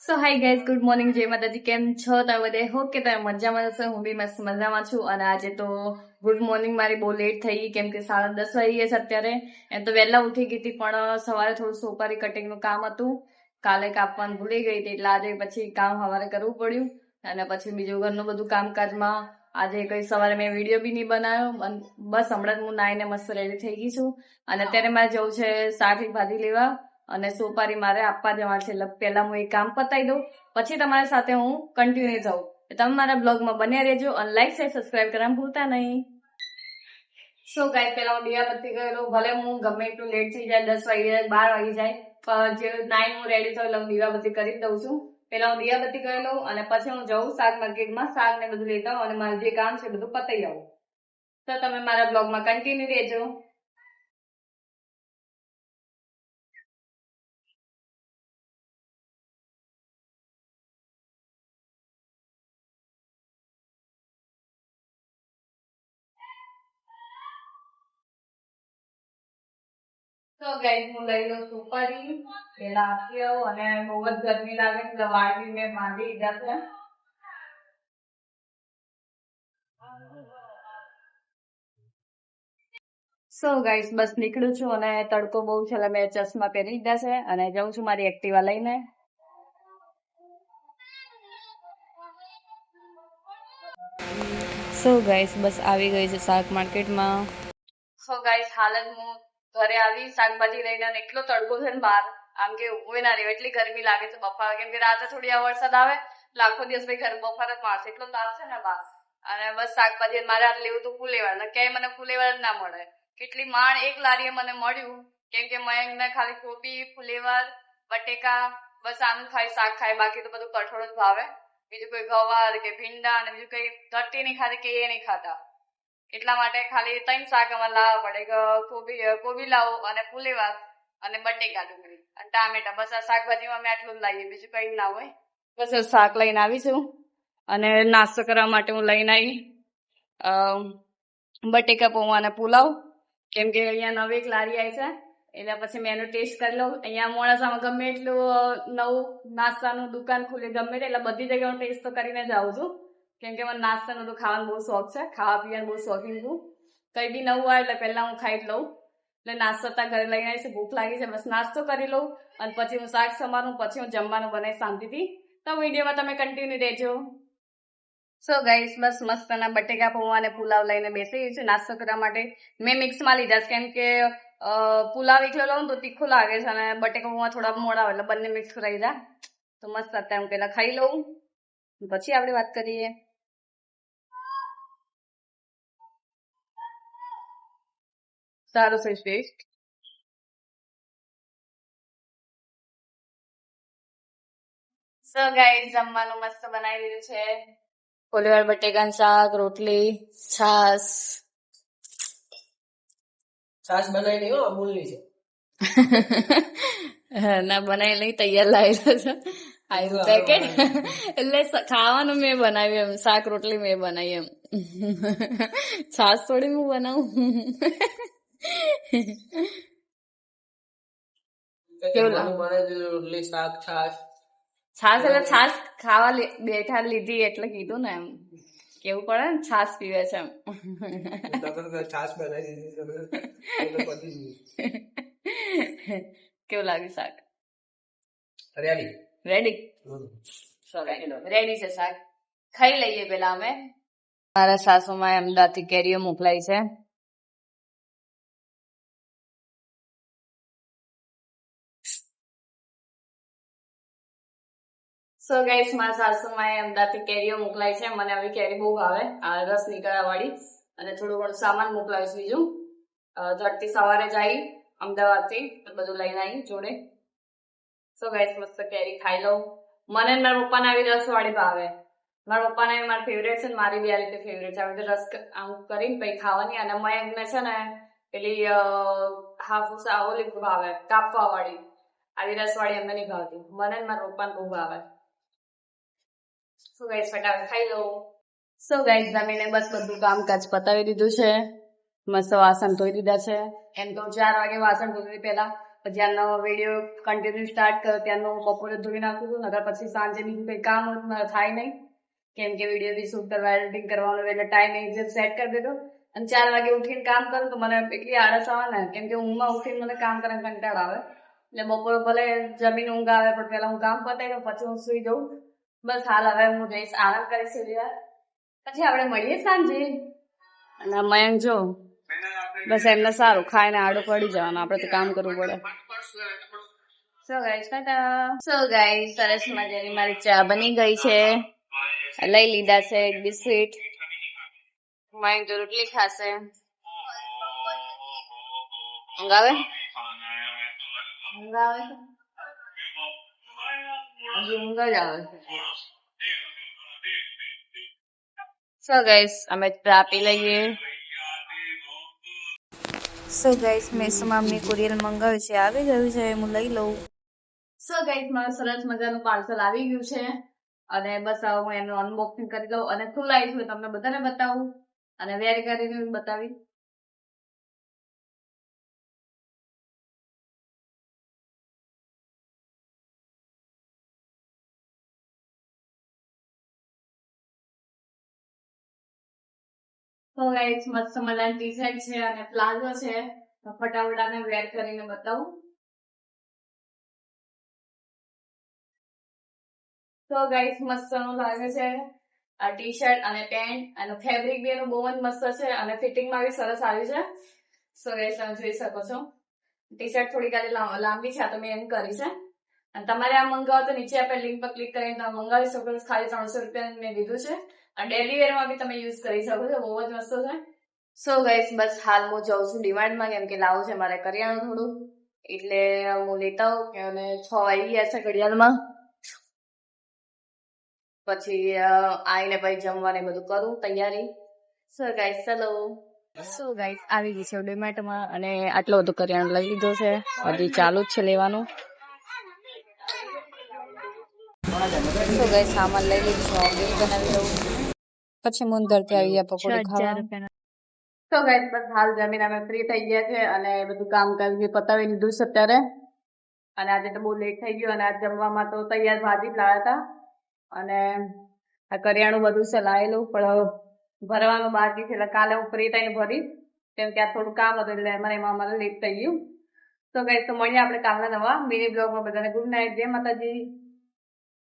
સો hi guys, good morning, જય માતાજી. કેમ છો તમે બધા? હોપ કે તમે મજામાં હશો. હું બી મસ્ત મજામાં છું. અને આજે તો ગુડ મોર્નિંગ મારી બહુ લેટ થઈ ગઈ, કેમ કે 10:30 વાગી ગયા છે અત્યારે. એમ તો વહેલા ઉઠી ગઈ હતી, પણ સવારે થોડું સોપારી કટિંગનું કામ હતું. કાલે કાપવાનું ભૂલી ગઈ હતી, એટલે આજે પછી કામ સવારે કરવું પડ્યું. અને પછી બીજું ઘરનું બધું કામકાજમાં આજે કઈ સવારે મેં વિડીયો બી નહીં બનાવ્યો. બસ હમણાં જ હું નાઈને મસ્ત રેડી થઈ ગઈ છું. અને અત્યારે મારે જવું છે શાક ભાજી લેવા, અને સોપારી મારે આપવા જવાનું છે. એટલે પહેલા હું એ કામ પતાવી દઉં, પછી તમારી સાથે હું કન્ટિન્યુ જાઉં. તમે મારા બ્લોગમાં બન્યા રહેજો અને લાઈક શેર સબસ્ક્રાઇબ કરવાનું ભૂલતા નહીં. સો ગાઈસ, પહેલા હું દીવાબત્તી કરી લઉં. ભલે હું ગમે એટલું લેટ થઈ જાય, 10 વાગી જાય, 12 વાગી જાય, પણ જે 9 હું રેડી થયું એટલે હું દીવાબત્તી કરી દઉં છું. પહેલા હું દીવાબત્તી કરી લઉં અને પછી હું જાઉં શાક માર્કેટમાં, શાક ને બધું લેતા આવું અને મારું જે કામ છે બધું પતાવી આવું. તો તમે મારા બ્લોગમાં કન્ટિન્યુ રહેજો. તો ગાઈસ, હું લઈ લઉં સુપારી, પેલા આપી આવું. અને બહુ જ ગરમી લાગે એટલે વાળવી મેં બાંધી દીધા છે. સો ગાઈસ, બસ નીકળું છું અને તડકો બહુ છે એટલે મેં ચશ્મા પહેરી લીધા છે અને જાઉં છું મારી એક્ટિવા લઈને. સો ગાઈસ, બસ આવી ગઈ છે શાક માર્કેટમાં. સો ગાઈસ, હાલ જ હું ઘરે આવી શાકભાજી લઈને, અને એટલો તડકો છે ને બહાર, આમ કે ઉભો ના રહ્યો, એટલી ગરમી લાગે છે બફારા. કેમ કે રાતે થોડી આ વરસાદ આવે એટલે આખો દિવસ ભાઈ ઘર બફારા જ મારશે, એટલો તાપ છે ને બહાર. અને બસ શાકભાજી મારે આ લેવું તો ફુલેવાર, ક્યાંય મને ફુલેવાર જ ના મળે. કેટલી માંડ એક લારીએ મને મળ્યું, કેમ કે મયંકને ખાલી કોબી, ફુલેવાર, બટેકા, બસ આનું ખાય શાક ખાય, બાકી તો બધું કઠોળ જ ભાવે. બીજું કોઈ ગવાર કે ભીંડા અને બીજું કઈ ધરતી નહીં ખાતી કે એ નહીં ખાતા. એટલા માટે ખાલી 3 શાક અમારે લાવવા પડે કે કોબી લાવો અને ફુલેવાર અને બટેકા, ડુંગળી અને ટામેટા. બસ આ શાકભાજીમાં અમે આટલું જ લાવીએ, બીજું કઈ ના હોય. બસ શાક લઈને આવીશું. અને નાસ્તો કરવા માટે હું લઈને આવી બટેકા પૌવા અને પુલાવ, કેમ કે અહીંયા નવી એક લારી આવી છે એટલે પછી મેં એનો ટેસ્ટ કરી લઉં. અહીંયા મોડાસામાં ગમે એટલું નવું નાસ્તાનું દુકાન ખુલે, ગમે તે, એટલે બધી જગ્યાએ ટેસ્ટ તો કરીને જ આવું છું. કેમ કે મને નાસ્તાનું તો ખાવાનું બહુ શોખ છે, ખાવા પીવાનું બહુ શોખીન છું. કઈ બી નવું આવે એટલે પહેલા હું ખાઈ જ લઉં. એટલે નાસ્તો ત્યાં ઘરે લઈને આવીશ. ભૂખ લાગી છે, બસ નાસ્તો કરી લઉં અને પછી હું શાક સમારું, પછી હું જમવાનું બનાવી શાંતિથી. તો વિડીયોમાં તમે કન્ટિન્યુ રહેજો. સો ગાઈસ, બસ મસ્તના બટેકા પૌવા અને પુલાવ લઈને બેસી ગઈ છું નાસ્તો કરવા માટે. મેં મિક્સમાં લીધા છે, કેમ કે પુલાવ એકલો લઉં તો તીખું લાગે છે અને બટેકા પૌવા થોડા મોડા હોય, એટલે બંને મિક્સ કરી દીધા. તો મસ્ત અત્યારે હું પેલા ખાઈ લઉં, પછી આપણે વાત કરીએ. સારું છે ટેસ્ટ. સો ગાઈસ, જમવાનું મસ્ત બનાવી દીધું છે. ફુલેવાર બટેકાનું શાક, રોટલી, છાસ. છાશ બનાવી નહીં, અમૂલની છે. ના બનાવી નહીં, તૈયાર લાવેલો છે આયુ પેકેટ. એટલે ખાવાનું મેં બનાવ્યું, એમ શાક રોટલી મેં બનાવી, એમ છાસ થોડી હું બનાવું. કેવું રોટલી, શાક, છાશ. છાસ એટલે છાસ ખાવા બેઠા લીધી એટલે કીધું ને, એમ કેવું પડે ને, છાસ પીવે છે એમ. છાશ બનાવી દીધી. કેવું લાગ્યું શાક? રેડી રેડી છે શાક. ખાઈ લઈએ પેલા અમે. મારા સાસુમાં અમદાવાદથી કેરીઓ મોકલાઈ છે. સો ગાઈસ, મારા સાસુમાં અમદાવાદથી કેરીઓ મોકલાય છે. મને આવી કેરી બહુ ભાવે, આ રસ નીકળવા વાળી. અને થોડું ઘણું સામાન મોકલાવીશ બીજું. ઝડપથી સવારે જાય અમદાવાદથી તો બધું લઈને આવી જોડે. સો ગાઈસ, મસ્ત કેરી ખાઈ લઉં. મને મારા પપ્પાને આવી રસ વાળી ભાવે. મારા પપ્પાને મારી ફેવરેટ છે ને મારી બી આ રીતે ફેવરેટ છે. આવી રસ આમ કરીને પછી ખાવાની. અને મયંકને છે ને પેલી હાફૂસ ઓલી ભાવે, કાપવા વાળી. આવી રસ વાળી અમને નહીં ભાવતી. મને મારા પપ્પાને બહુ ભાવે. સો ગાઈસ, ફટાફટ ખાઈ લઉં. સો ગાઈસ, જમીને બસ બધું કામકાજ પતાવી દીધું છે. મસ્ત વાસણ ધોઈ દીધા છે. એમ તો 4 વાગે વાસણ ધોઈ પેલા, જ્યારનો વિડીયો કન્ટિન્યુ સ્ટાર્ટ કર્યો ત્યારનું બપોરે ધોઈ નાખું છું, નકર પછી સાંજે બીજું કંઈ કામ હોય તો મારે થાય નહીં, કેમ કે વિડીયો બી શૂટ કરવા એડિટિંગ કરવાનું એટલે ટાઈમ એક્ઝેક્ટ સેટ કરી દીધો. અને 4 વાગે ઉઠીને કામ કરું તો મને એટલી આળસ આવે ને, કેમ કે ઊંઘમાં ઉઠીને મને કામ કરવાનો કંટાળો આવે. એટલે બપોરે ભલે જમીન ઊંઘ આવે પણ પહેલા હું કામ પતાવી દઉં, પછી હું સુઈ જાઉં. બસ હાલ હવે હું જઈશ આરામ કરીશ થોડી વાર, પછી આપણે મળીએ સાંજે. અને મયંક જો બસ એમને સારું ખાઈને આડો પડી જવાનું, આપણે તો કામ કરવું પડે. સો ગાઈસ સરસ મજાની મારી ચા બની ગઈ છે, લઈ લીધા છે એક બિસ્કિટ. મયંક જો રોટલી ખાશે. ઊંઘ આવે હજી ઊંઘ જ આવે છે. સો ગાઈસ અમે ચા પી લઈએ. સો ગાઈસ મેસોમાં મેં કુરિયર મંગાવ્યું છે, આવી ગયું છે, હું લઈ લઉં. સો ગાઈસ મારું સરસ મજાનું પાર્સલ આવી ગયું છે અને બસ હવે હું એનું અનબોક્સિંગ કરી દઉં અને ખુલ્લાઈ છું તમને બધાને બતાવું અને વેર કરીને બતાવી. તો ગાઈસ મસ્ત મજાની ટી શર્ટ છે અને પ્લાઝો છે, તો ફટાફટ આને વેર કરીને બતાવું. તો ગાઈસ મસ્ત નું લાગે છે આ ટી શર્ટ અને પેન્ટ, અને ફેબ્રિક બી એનું બહુ જ મસ્ત છે અને ફિટિંગમાં બી સરસ આવ્યું છે. સો ગાઈસ તમે જોઈ શકો છો ટી શર્ટ થોડી ખાલી લાંબી છે, તો મેં એમ કરી છે. અને તમારે આ મંગાવો તો નીચે આપણે લિંક પર ક્લિક કરીને તમે મંગાવી શકો છો. ખાલી 300 રૂપિયા મેં લીધું છે અને ડેલી વેરમાં બી તમે યુઝ કરી શકો છો, બહુ જ મસ્ત છે. સો ગાઈસ બસ હાલ હું જાઉં છું ડિમાન્ડમાં, કેમ કે લાવું છે મારે કરિયાણું થોડું, એટલે હું લેતા આવું. અને 6 વાગી ગયા છે ઘડિયાળમાં, પછી આવીને પછી જમવાને બધું કરું તૈયારી. સો ગાઈસ ચલો. સો ગાઈસ આવી ગઈ છે ડિમાર્ટમાં અને આટલો બધો કરિયાણું લઈ લીધો છે, હજી ચાલુ જ છે લેવાનું. સો ગાઈસ સામાન લઈ લીધું છે, બિલ બનાવી દઉં પછી મુંદરથી આવી ગયા પકોડી ખાવા. તો ગાઈસ બસ હાલ જમીને અમે ફ્રી થઈ ગયા છે અને બધું કામ કરી પતાવી લીધું છે અત્યારે. અને આજે તો બહુ લેટ થઈ ગયું અને આજ જમવામાં તો તૈયાર ભાજી જ લાવ્યા હતા અને આ કરિયાણું બધું છે લાવેલું, પણ ભરવાનું બાકી છે એટલે કાલે હું ફ્રી થઈને ભરીશ, કેમ કે આ થોડું કામ હતું એટલે એમાં અમારે લેટ થઈ ગયું. તો ગાઈસ તો મળીએ આપણે કાલના નવા મિની બ્લોગમાં. બધાને ગુડ નાઇટ, જય માતાજી.